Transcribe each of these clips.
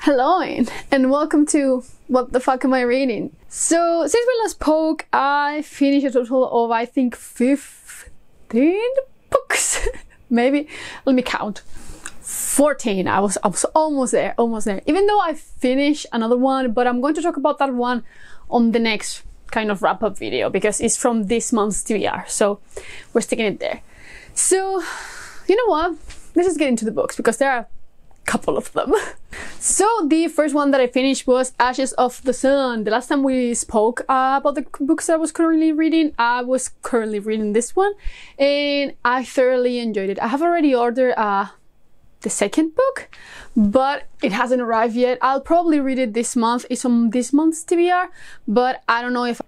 Hello and welcome to What the Fuck Am I Reading? So since we last spoke, I finished a total of I think 15 books. Maybe, let me count. 14. I was almost there. Even though I finished another one, but I'm going to talk about that one on the next kind of wrap-up video because it's from this month's TBR, so we're sticking it there. So, you know what? Let's just get into the books because there are a couple of them. So the first one that I finished was Ashes of the Sun. The last time we spoke about the books I was currently reading, I was currently reading this one and I thoroughly enjoyed it. I have already ordered the second book, but it hasn't arrived yet. I'll probably read it this month. It's on this month's TBR, but I don't know if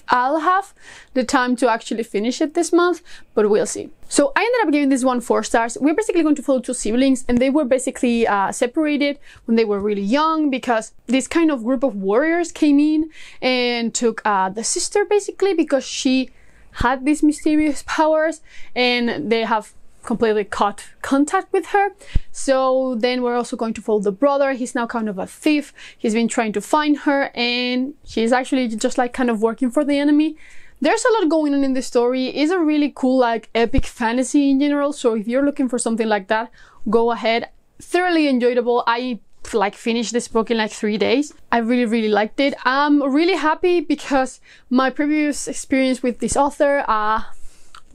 I'll have the time to actually finish it this month, but we'll see. So I ended up giving this one 4 stars. We're basically going to follow 2 siblings, and they were basically separated when they were really young because this kind of group of warriors came in and took the sister basically because she had these mysterious powers, and they have completely cut contact with her. So then we're also going to follow the brother. He's now kind of a thief. He's been trying to find her, and she's actually just like kind of working for the enemy. There's a lot going on in the story. It's a really cool like epic fantasy in general, so if you're looking for something like that, go ahead. Thoroughly enjoyable. I like finished this book in like 3 days. I really liked it. I'm really happy because my previous experience with this author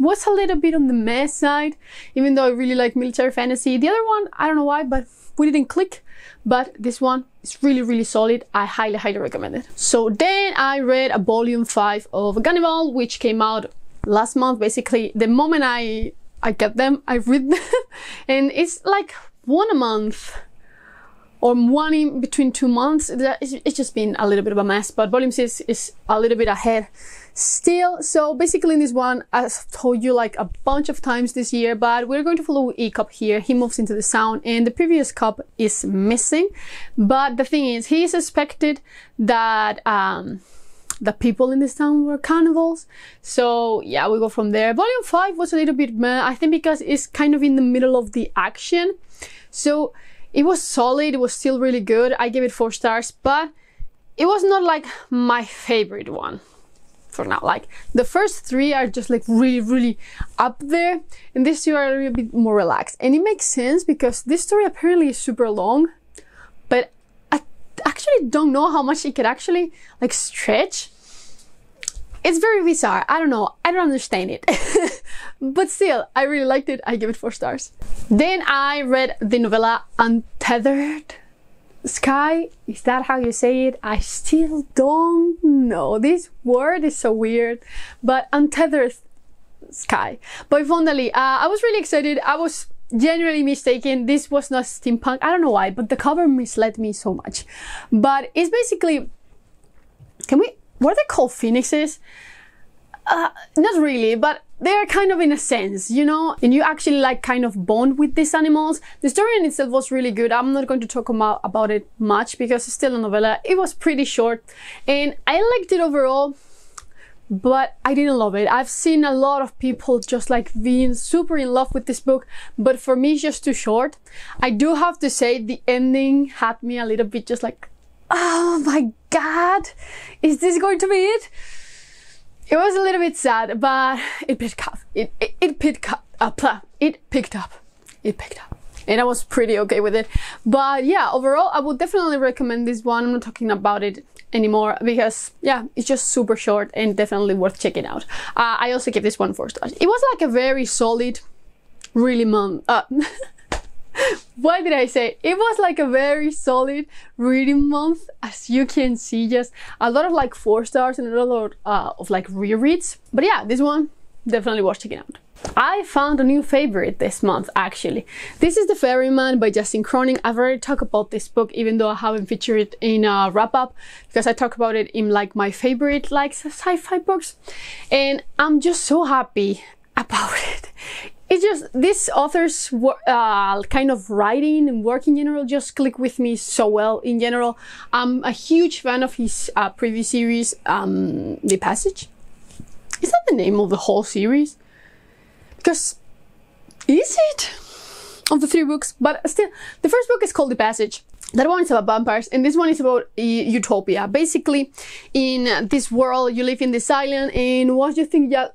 was a little bit on the mess side, even though I really like military fantasy. The other one, I don't know why, but we didn't click. But this one is really solid. I highly recommend it. So then I read a volume 5 of Gannibal, which came out last month. Basically, the moment I get them, I read them. And it's like one a month or one in between 2 months. It's just been a little bit of a mess, but volume 6 is a little bit ahead still. So basically in this one, I've told you like a bunch of times this year, but we're going to follow E-Cup here. He moves into the sound and the previous cup is missing. But the thing is, he suspected that the people in this town were cannibals. So yeah, we go from there. Volume 5 was a little bit meh, I think because it's kind of in the middle of the action. So it was solid, it was still really good. I gave it 4 stars, but it was not like my favorite one for now. Like the first 3 are just like really up there, and these 2 are a little bit more relaxed. And it makes sense because this story apparently is super long, but I actually don't know how much it could actually like stretch. It's very bizarre. I don't know. I don't understand it. But still, I really liked it. I give it 4 stars. Then I read the novella Untethered Sky. Is that how you say it? I still don't know. This word is so weird. But Untethered Sky by Fondali. I was really excited. I was genuinely mistaken. This was not steampunk. I don't know why, but the cover misled me so much. But it's basically... What are they called? Phoenixes? Not really, but they're kind of in a sense, you know? And you actually like kind of bond with these animals. The story in itself was really good. I'm not going to talk about it much because it's still a novella. It was pretty short and I liked it overall, but I didn't love it. I've seen a lot of people just like being super in love with this book, but for me it's just too short. I do have to say the ending had me a little bit just like, oh my god, is this going to be it? It was a little bit sad, but it picked up. It picked up. And I was pretty okay with it. But yeah, overall, I would definitely recommend this one. I'm not talking about it anymore because yeah, it's just super short and definitely worth checking out. I also give this one 4 stars. It was like a very solid, really why did I say it was like a very solid reading month? As you can see, just a lot of like 4 stars and a lot of like rereads. But yeah, this one definitely worth checking out. I found a new favorite this month actually. This is The Ferryman by Justin Cronin. I've already talked about this book even though I haven't featured it in a wrap-up because I talk about it in like my favorite like sci-fi books, and I'm just so happy about it. It's just, this author's kind of writing and work in general just click with me so well in general. I'm a huge fan of his previous series, The Passage. Is that the name of the whole series? Because, is it? Of the 3 books, but still, the first book is called The Passage. That one is about vampires, and this one is about utopia. Basically, in this world, you live in this island, and once you think that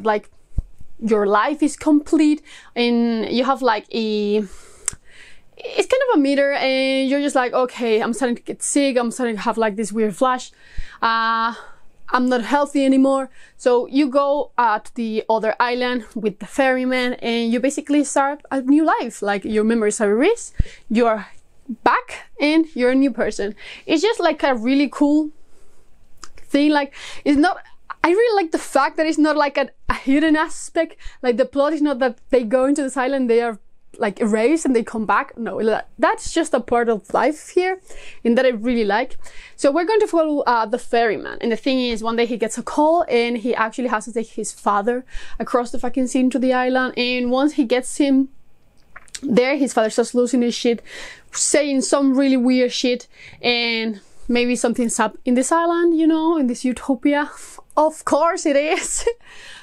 like your life is complete, and you have like it's kind of a meter, and you're just like, okay, I'm starting to get sick, I'm starting to have like this weird flash, I'm not healthy anymore. So you go to the other island with the ferryman, and you basically start a new life. Like your memories are erased, you're back, and you're a new person. It's just like a really cool thing. Like, it's not, I really like the fact that it's not like a hidden aspect. Like the plot is not that they go into this island, they are like erased and they come back. No, that's just a part of life here, and that I really like. So we're going to follow the ferryman, and the thing is, one day he gets a call, and he actually has to take his father across the fucking sea to the island. And once he gets him there, his father starts losing his shit, saying some really weird shit, and maybe something's up in this island, you know, in this utopia. Of course it is.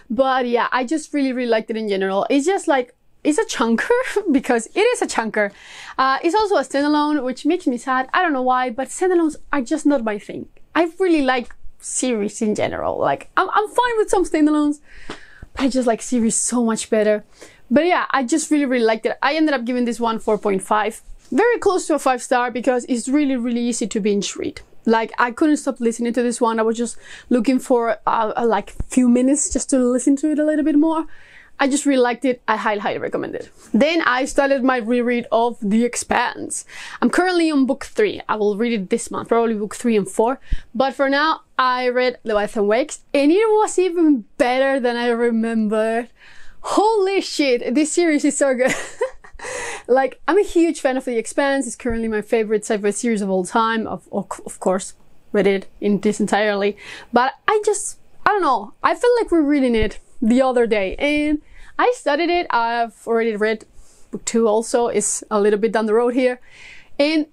But yeah, I just really liked it in general. It's just like, it's a chunker because it is a chunker. It's also a standalone, which makes me sad. I don't know why, but standalones are just not my thing. I really like series in general. Like, I'm fine with some standalones, but I just like series so much better. But yeah, I just really liked it. I ended up giving this one 4.5. Very close to a 5-star because it's really easy to binge read. Like, I couldn't stop listening to this one. I was just looking for like few minutes just to listen to it a little bit more. I just really liked it. I highly recommend it. Then I started my reread of The Expanse. I'm currently on book 3. I will read it this month, probably book 3 and 4. But for now, I read Leviathan Wakes, and it was even better than I remembered. Holy shit, this series is so good. Like, I'm a huge fan of The Expanse. It's currently my favorite sci-fi series of all time. Of course, read it in this entirely. But I don't know. I felt like rereading it the other day, and I studied it. I've already read book 2 also. It's a little bit down the road here. And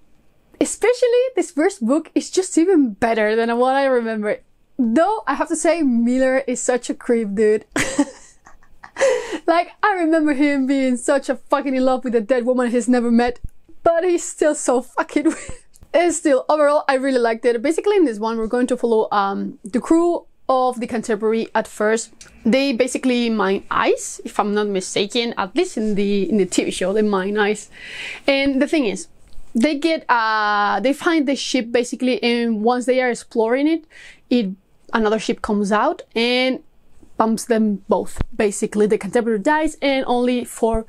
especially this first book is just even better than what I remember. Though, I have to say, Miller is such a creep, dude. Like, I remember him being such a fucking in love with a dead woman he's never met, but he's still so fucking weird. And still, overall, I really liked it. Basically, in this one, we're going to follow the crew of the Canterbury. At first, they basically mine ice, if I'm not mistaken. At least in the TV show, they mine ice. And the thing is, they get they find the ship basically, and once they are exploring it, another ship comes out and bumps them both. Basically, the Canterbury dies, and only 5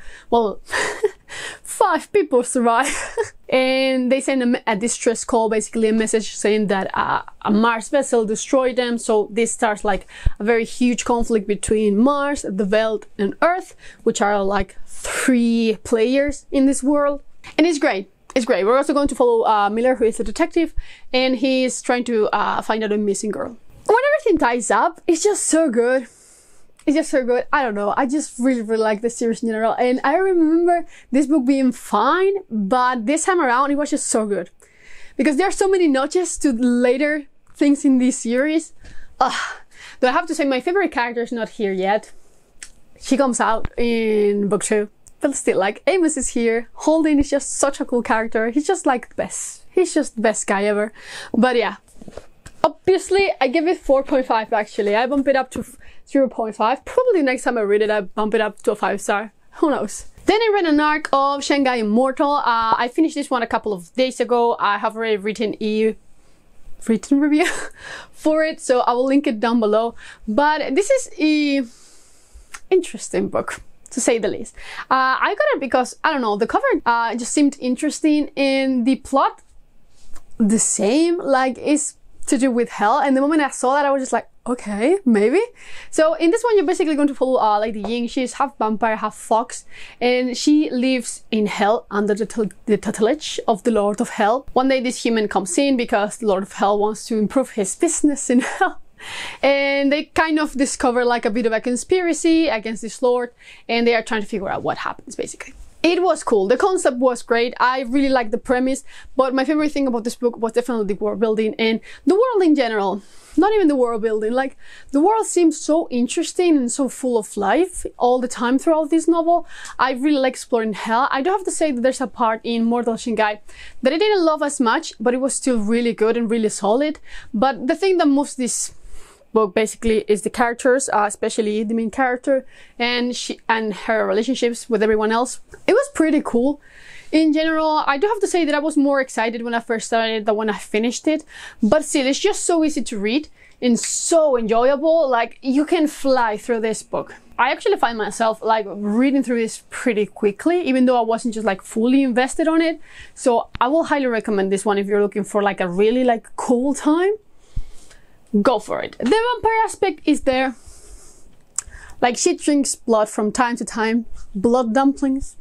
people survive. And they send a distress call, basically a message saying that a Mars vessel destroyed them. So this starts like a very huge conflict between Mars, the Veld, and Earth, which are like 3 players in this world. And it's great. It's great. We're also going to follow Miller, who is a detective, and he's trying to find out a missing girl. When everything ties up, it's just so good. It's just so good. I don't know. I just really like the series in general. And I remember this book being fine, but this time around, it was just so good. Because there are so many notches to later things in this series. Though I have to say, my favorite character is not here yet. She comes out in book 2. But still, like, Amos is here. Holden is just such a cool character. He's just like the best. He's just the best guy ever. But yeah. Obviously, I give it 4.5 actually. I bump it up to 0.5. Probably next time I read it, I bump it up to a 5-star. Who knows? Then I read an arc of Shanghai Immortal. I finished this one a couple of days ago. I have already written a written review for it, so I will link it down below. But this is a interesting book, to say the least. I got it because, I don't know, the cover just seemed interesting, and the plot the same, like it's to do with hell. And the moment I saw that, I was just like, okay, maybe. So in this one, you're basically going to follow Lady Ying. She's half vampire, half fox, and she lives in hell under the tutelage of the Lord of Hell. One day this human comes in because the Lord of Hell wants to improve his business in hell. And they kind of discover like a bit of a conspiracy against this lord, and they are trying to figure out what happens basically. It was cool. The concept was great. I really liked the premise, but my favorite thing about this book was definitely the world building and the world in general. Not even the world building, like the world seems so interesting and so full of life all the time throughout this novel. I really like exploring hell. I do have to say that there's a part in Mortal Shanghai that I didn't love as much, but it was still really good and really solid. But the thing that moves this book basically is the characters, especially the main character and her relationships with everyone else. It was pretty cool. In general, I do have to say that I was more excited when I first started than when I finished it, but still, it's just so easy to read and so enjoyable. Like, you can fly through this book. I actually find myself like reading through this pretty quickly, even though I wasn't just like fully invested on it. So I will highly recommend this one if you're looking for like a really like cool time. Go for it. The vampire aspect is there. Like, she drinks blood from time to time. Blood dumplings.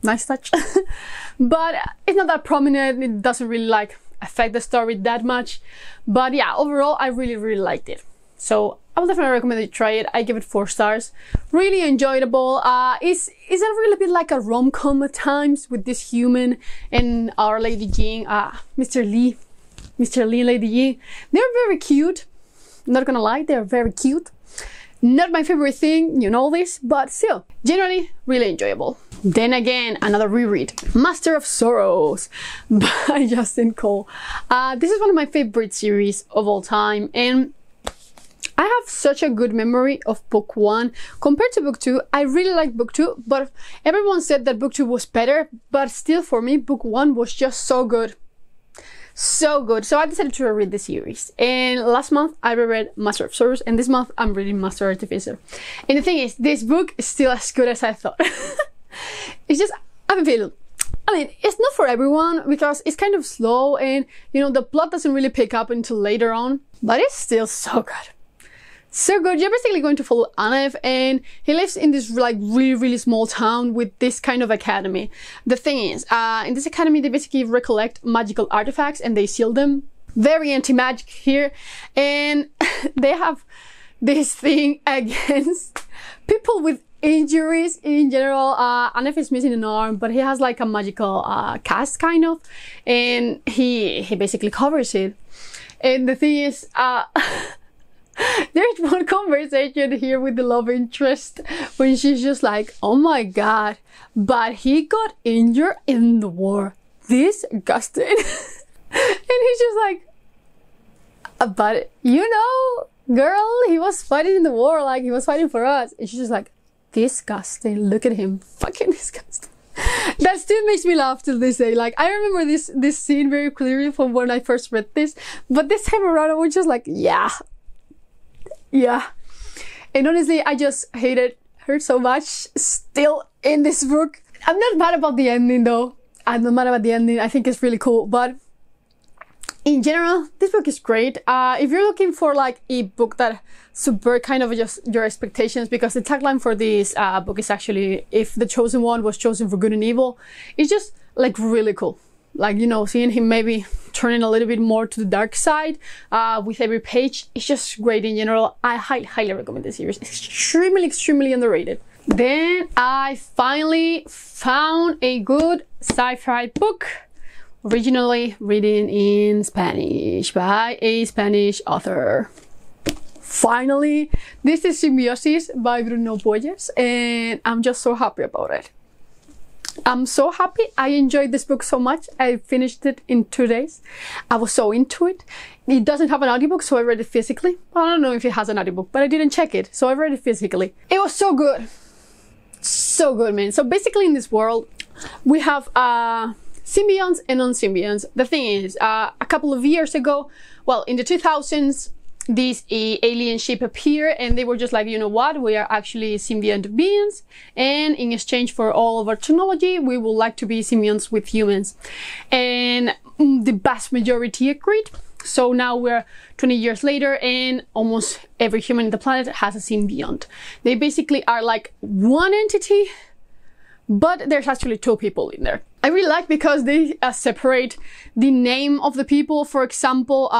Nice touch. But it's not that prominent. It doesn't really like affect the story that much. But yeah, overall, I really liked it. So I would definitely recommend you try it. I give it 4 stars. Really enjoyable. It's a really bit like a rom-com at times with this human and our Lady Jing, Mr. Lee, Lady Jing. They're very cute. Not gonna lie, they're very cute. Not my favorite thing, you know this, but still, generally really enjoyable. Then again, another reread, Master of Sorrows by Justin Cole. This is one of my favorite series of all time, and I have such a good memory of book 1 compared to book 2. I really like book 2, but everyone said that book 2 was better, but still for me, book 1 was just so good. So good. So I decided to reread the series. And last month I reread Master of Sorrows, and this month I'm reading Master Artificer. And the thing is, this book is still as good as I thought. It's just, I mean, it's not for everyone because it's kind of slow and, you know, the plot doesn't really pick up until later on, but it's still so good. So good. You're basically going to follow Anev, and he lives in this like really small town with this kind of academy. The thing is, in this academy they basically recollect magical artifacts and they seal them. Very anti-magic here, and they have this thing against people with injuries in general. Anev is missing an arm, but he has like a magical cast kind of, and he basically covers it. And the thing is, there's one conversation here with the love interest when she's just like, oh my god, but he got injured in the war. Disgusting. And he's just like, but you know, girl, he was fighting in the war, like he was fighting for us. And she's just like, disgusting. Look at him, fucking disgusting. That still makes me laugh till this day. Like, I remember this scene very clearly from when I first read this, but this time around I was just like, yeah. And honestly, I just hated her so much still in this book. I'm not mad about the ending though. I'm not mad about the ending. I think it's really cool, but in general, this book is great. If you're looking for like a book that subvert kind of just your expectations, because the tagline for this book is actually, if the chosen one was chosen for good and evil, it's just like really cool. Like, you know, seeing him maybe turning a little bit more to the dark side with every page, it's just great in general. I highly recommend this series. It's extremely underrated. Then I finally found a good sci-fi book, originally written in Spanish by a Spanish author. Finally, this is Symbiosis by Bruno Boyes, and I'm just so happy about it. I'm so happy. I enjoyed this book so much. I finished it in 2 days. I was so into it. It doesn't have an audiobook, so I read it physically. I don't know if it has an audiobook, but I didn't check it, so I read it physically. It was so good. So good, man. So basically in this world, we have symbionts and non-symbionts. The thing is, a couple of years ago, well, in the 2000s, this alien ship appeared, and they were just like, you know what, we are actually symbiont beings, and in exchange for all of our technology, we would like to be symbionts with humans. And the vast majority agreed. So now we're 20 years later, and almost every human on the planet has a symbiont. They basically are like one entity, but there's actually 2 people in there. I really like because they separate the name of the people. For example,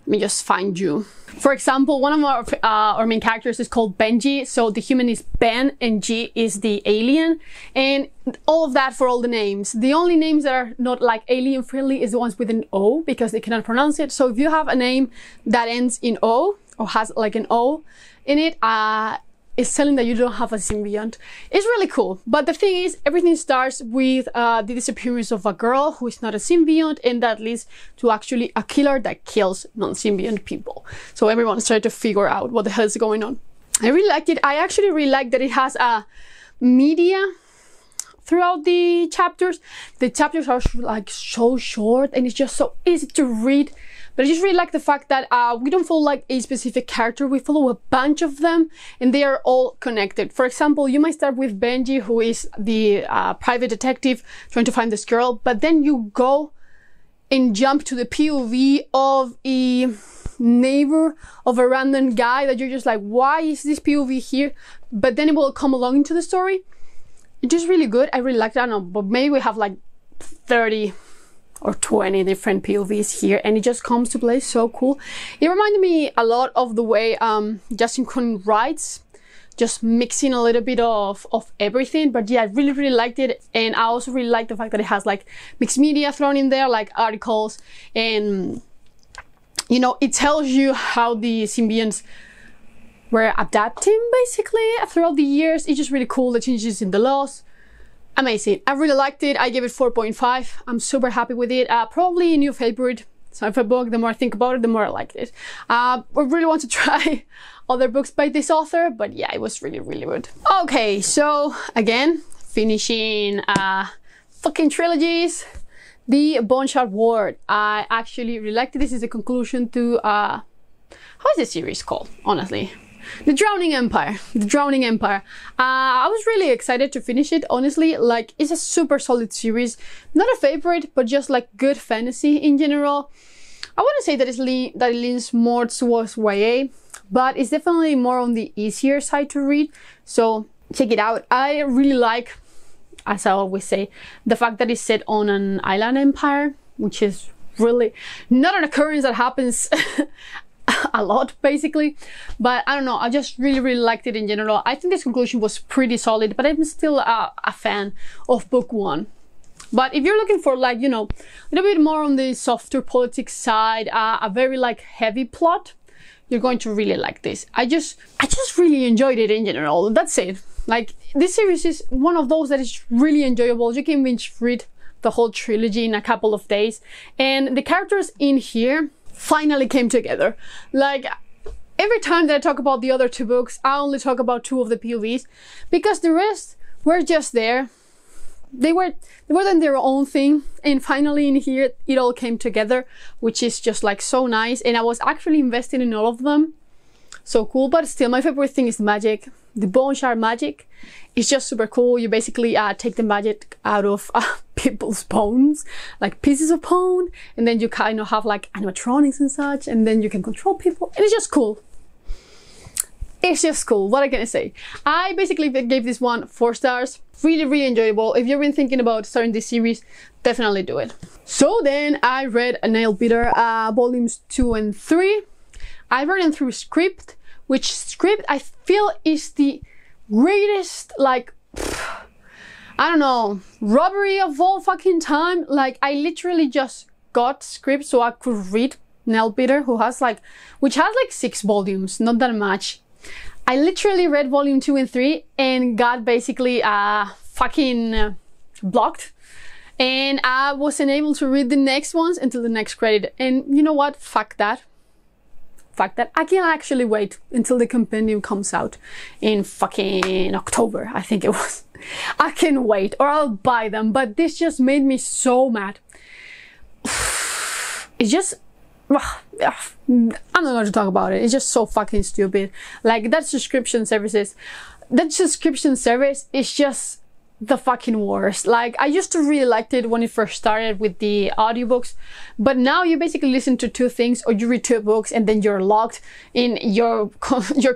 Let me just find you. For example, one of our main characters is called Benji. So the human is Ben and G is the alien. And all of that for all the names. The only names that are not like alien friendly is the ones with an O because they cannot pronounce it. So if you have a name that ends in O or has like an O in it, it's telling that you don't have a symbiont. It's really cool. But the thing is, everything starts with the disappearance of a girl who is not a symbiont, and that leads to actually a killer that kills non-symbiont people. So everyone's trying to figure out what the hell is going on. I really liked it. I actually really like that it has a media throughout the chapters. The chapters are like so short and it's just so easy to read. But I just really like the fact that we don't follow like a specific character, we follow a bunch of them and they are all connected. For example, you might start with Benji, who is the private detective trying to find this girl, but then you go and jump to the POV of a neighbor of a random guy that you're just like, why is this POV here? But then it will come along into the story. It's just really good. I really like that. I don't know, but maybe we have like 30 or 20 different POVs here and it just comes to play so cool. It reminded me a lot of the way Justin Cronin writes, just mixing a little bit of everything. But yeah, I really liked it, and I also really like the fact that it has like mixed media thrown in there, like articles, and you know, it tells you how the symbionts were adapting basically throughout the years. It's just really cool, the changes in the laws. Amazing. I really liked it. I gave it 4.5. I'm super happy with it. Probably a new favorite. So if a book, the more I think about it, the more I liked it. I really want to try other books by this author, but yeah, it was really good. Okay, so again, finishing fucking trilogies. The Bone Shard Ward. I actually really liked it. This is a conclusion to how is the series called, honestly? The Drowning Empire. The Drowning Empire. I was really excited to finish it, honestly. Like, it's a super solid series. Not a favorite, but just like good fantasy in general. I wouldn't say that it leans more towards YA, but it's definitely more on the easier side to read. So check it out. I really like, as I always say, the fact that it's set on an island empire, which is really not an occurrence that happens a lot basically. But I don't know, I just really liked it in general. I think this conclusion was pretty solid, but I'm still a fan of book one. But if you're looking for, like, you know, a little bit more on the softer politics side, a very like heavy plot, you're going to really like this. I just really enjoyed it in general. That's it. Like, this series is one of those that is really enjoyable. You can binge read the whole trilogy in a couple of days, and the characters in here finally came together. Like, every time that I talk about the other two books, I only talk about two of the POVs, because the rest were just there. They were doing their own thing, and finally in here it all came together, which is just like so nice. And I was actually invested in all of them. So cool. But still, my favorite thing is the magic. The Bone Shard magic is just super cool. You basically take the magic out of people's bones, like pieces of bone, and then you kind of have like animatronics and such, and then you can control people, and it's just cool. It's just cool. What can I say? I basically gave this one 4 stars. Really enjoyable. If you've been thinking about starting this series, definitely do it. So then I read Nailbiter volumes 2 and 3. I read them through Script, which Script I feel is the greatest, like, I don't know, robbery of all fucking time. Like, I literally just got Script so I could read Nailbiter, which has like 6 volumes, not that much. I literally read volume 2 and 3 and got basically fucking blocked, and I wasn't able to read the next ones until the next credit. And you know what? Fuck that. I can actually wait until the compendium comes out in fucking October, I think it was. I can wait, or I'll buy them. But this just made me so mad. It's just, I'm not going to talk about it. It's just so fucking stupid. Like, that subscription service is just the fucking worst. Like, I used to really liked it when it first started with the audiobooks, but now you basically listen to 2 things, or you read 2 books, and then you're locked in your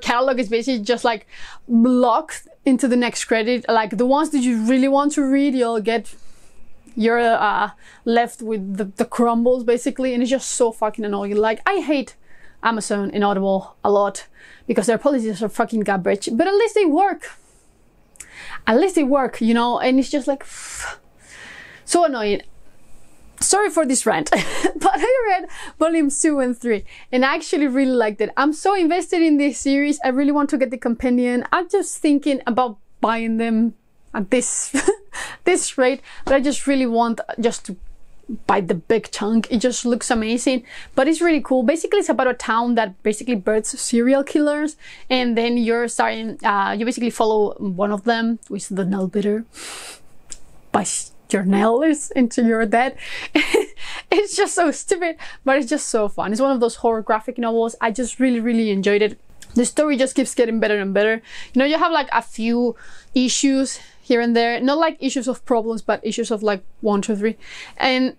catalog is basically just like blocked into the next credit. Like, the ones that you really want to read, you're left with the crumbles basically, and it's just so fucking annoying. Like, I hate Amazon and Audible a lot because their policies are fucking garbage, but at least they work. At least they work, you know, and it's just like so annoying. Sorry for this rant, but I read volumes 2 and 3 and I actually really liked it. I'm so invested in this series. I really want to get the companion. I'm just thinking about buying them at this this rate, but I just really want just to buy the big chunk. It just looks amazing, but it's really cool. Basically, it's about a town that basically births serial killers, and then you're starting, you basically follow one of them, which is the nail biter. By your nails into your dead. It's just so stupid, but it's just so fun. It's one of those horror graphic novels. I just really enjoyed it. The story just keeps getting better and better. You know, you have like a few issues here and there, not like issues of problems, but issues of like 1, 2, 3, and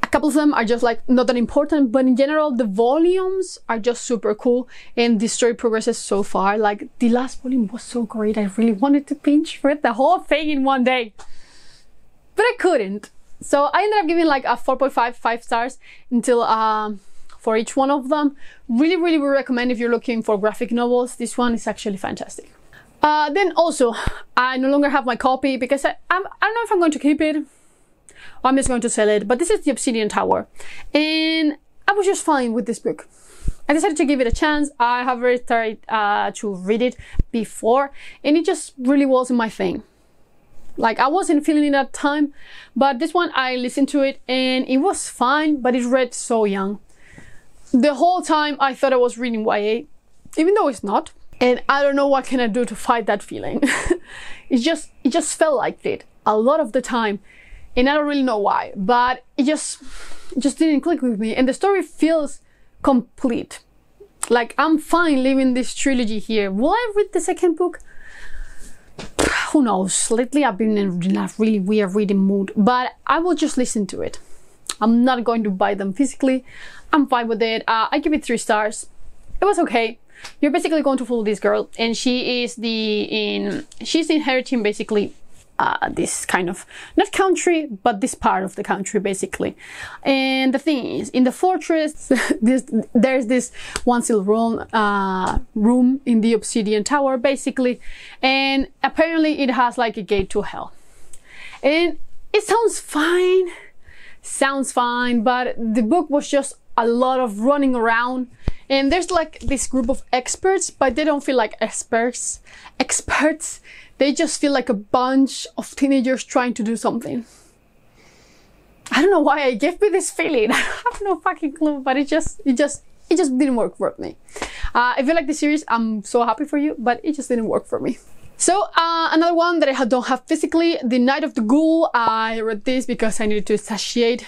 a couple of them are just like not that important, but in general the volumes are just super cool and the story progresses so far. Like the last volume was so great. I really wanted to binge read the whole thing in one day, but I couldn't. So I ended up giving like a 4.5 stars until for each one of them. Really would recommend if you're looking for graphic novels. This one is actually fantastic. Then also, I no longer have my copy because I don't know if I'm going to keep it or I'm just going to sell it, but this is the Obsidian Tower and I was just fine with this book. I decided to give it a chance. I have already started to read it before and it just really wasn't my thing. Like I wasn't feeling it at the time, but this one I listened to it and it was fine, but it read so young. The whole time I thought I was reading YA, even though it's not. And I don't know what can I do to fight that feeling. it just felt like it a lot of the time. And I don't really know why, but it just didn't click with me. And the story feels complete. Like I'm fine leaving this trilogy here. Will I read the second book? Who knows? Lately I've been in a really weird reading mood, but I will just listen to it. I'm not going to buy them physically. I'm fine with it. I give it 3 stars. It was okay. You're basically going to follow this girl and she is she's inheriting basically this kind of, not country, but this part of the country basically. And the thing is, in the fortress, there's this one silver room in the Obsidian Tower basically, and apparently it has like a gate to hell. And it sounds fine, but the book was just a lot of running around. And there's like this group of experts, but they don't feel like experts. They just feel like a bunch of teenagers trying to do something. I don't know why it gave me this feeling. I have no fucking clue, but it just didn't work for me. If you like the series, I'm so happy for you, but it just didn't work for me. So another one that I don't have physically, The Night of the Ghoul. I read this because I needed to satiate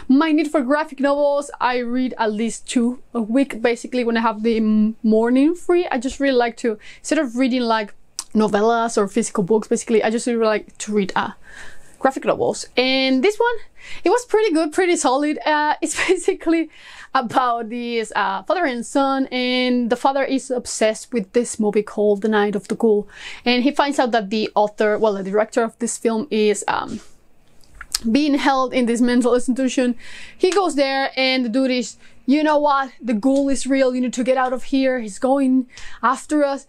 my need for graphic novels. I read at least 2 a week basically when I have the morning free. I just really like to, instead of reading like novellas or physical books, basically I just really like to read graphic novels. And this one, it was pretty good, pretty solid. It's basically about this father and son, and the father is obsessed with this movie called The Night of the Ghoul, and he finds out that the author, well, the director of this film is being held in this mental institution. He goes there and the dude is, you know what, the ghoul is real, you need to get out of here, he's going after us.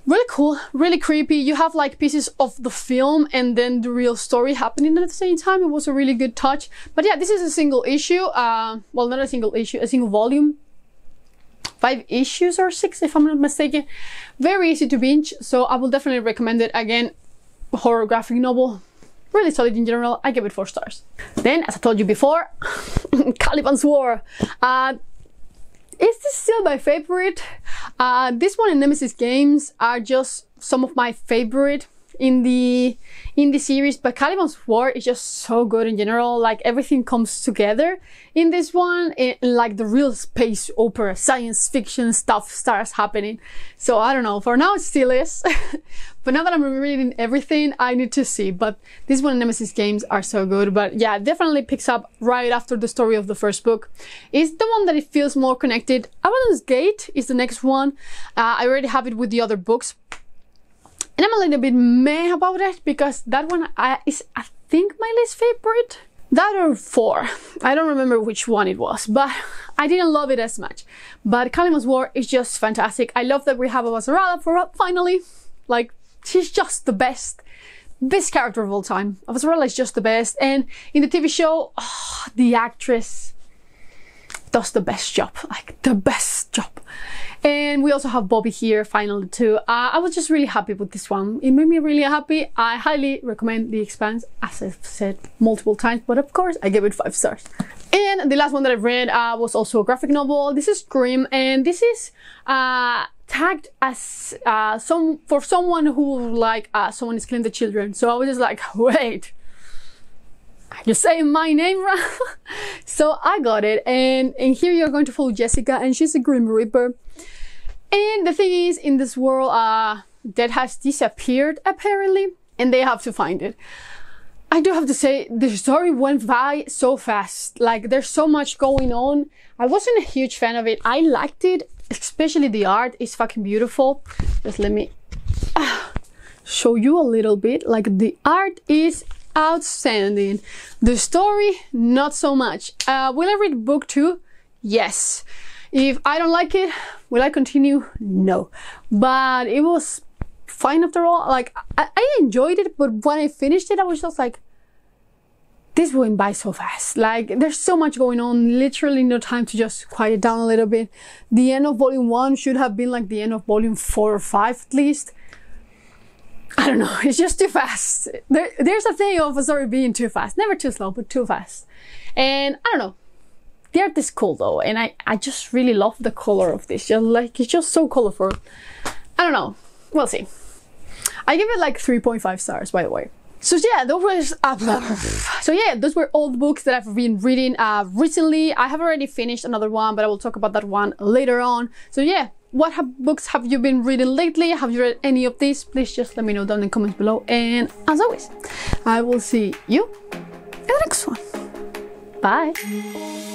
Really cool, really creepy. You have like pieces of the film and then the real story happening at the same time. It was a really good touch. But yeah, this is a single issue. Well, not a single issue, a single volume. 5 issues or 6 if I'm not mistaken. Very easy to binge, so I will definitely recommend it. Again, horror graphic novel. Really solid in general. I give it 4 stars. Then, as I told you before, Calibans War. Is this still my favorite? This one and Nemesis Games are just some of my favorite in the series, but Calibans War is just so good in general. Like everything comes together in this one, and like the real space opera, science fiction stuff starts happening. So I don't know, for now it still is, but now that I'm rereading everything, I need to see. But this one and Nemesis Games are so good. But yeah, it definitely picks up right after the story of the first book. It's the one that it feels more connected. Abaddon's Gate is the next one. I already have it with the other books. And I'm a little bit meh about it because that one is, I think, my least favorite. That or 4. I don't remember which one it was, but I didn't love it as much. But Calibans War is just fantastic. I love that we have a Avasarala for finally. Like, she's just the best character of all time. Avasarala is just the best. And in the TV show, oh, the actress does the best job, like the best job. And we also have Bobby here finally too. I was just really happy with this one. It made me really happy. I highly recommend The Expanse, as I've said multiple times, but of course I give it 5 stars. And the last one that I've read was also a graphic novel. This is Grimm, and this is tagged as for someone who like someone is killing the children. So I was just like, wait, you say my name wrong? So I got it, and here you're going to follow Jessica, and she's a Grim Reaper. And the thing is, in this world, Dead has disappeared apparently, and they have to find it. I do have to say, the story went by so fast. Like, there's so much going on. I wasn't a huge fan of it. I liked it, especially the art is fucking beautiful. Just let me show you a little bit. Like, the art is outstanding. The story, not so much. Will I read book 2? Yes. If I don't like it, will I continue? No. But it was fine after all. Like, I enjoyed it, but when I finished it, I was just like, this went by so fast. Like, there's so much going on, literally no time to just quiet down a little bit. The end of volume 1 should have been like the end of volume 4 or 5 at least. I don't know, it's just too fast. There's a thing of a story being too fast. Never too slow, but too fast. And I don't know. The art is cool though, and I just really love the color of this. Just like, it's just so colorful. I don't know. We'll see. I give it like 3.5 stars, by the way. So yeah, those were all the books that I've been reading recently. I have already finished another one, but I will talk about that one later on. So yeah, what books have you been reading lately? Have you read any of these? Please just let me know down in the comments below. And as always, I will see you in the next one. Bye.